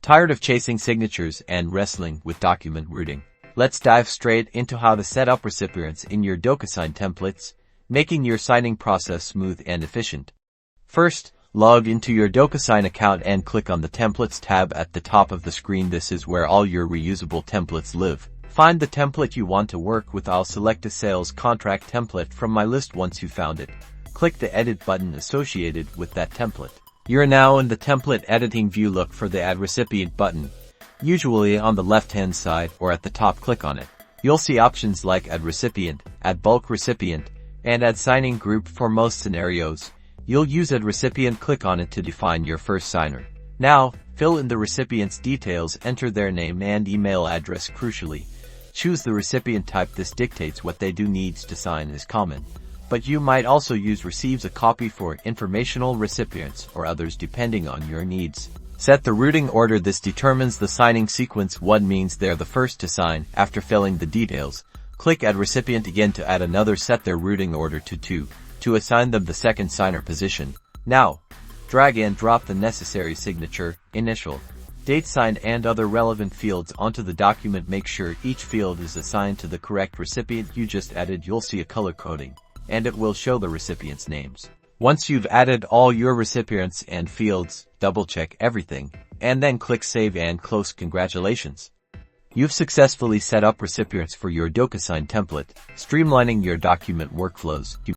Tired of chasing signatures and wrestling with document routing? Let's dive straight into how to set up recipients in your Docusign templates, making your signing process smooth and efficient. First, log into your Docusign account and click on the Templates tab at the top of the screen. This is where all your reusable templates live. Find the template you want to work with. I'll select a sales contract template from my list. Once you found it, click the Edit button associated with that template. You're now in the template editing view. Look for the Add Recipient button, usually on the left-hand side or at the top. Click on it. You'll see options like Add Recipient, Add Bulk Recipient, and Add Signing Group. For most scenarios, you'll use Add Recipient. Click on it to define your first signer. Now, fill in the recipient's details. Enter their name and email address. Crucially, choose the recipient type. This dictates what they do. Needs to sign is common, but you might also use receives a copy for informational recipients or others depending on your needs. Set the routing order. This determines the signing sequence. One means they're the first to sign. After filling the details, click Add Recipient again to add another. Set their routing order to 2 to assign them the second signer position. Now, drag and drop the necessary signature, initial, date signed, and other relevant fields onto the document. Make sure each field is assigned to the correct recipient you just added. You'll see a color coding, and it will show the recipients' names. Once you've added all your recipients and fields, double-check everything, and then click Save and Close. Congratulations! You've successfully set up recipients for your Docusign template, streamlining your document workflows.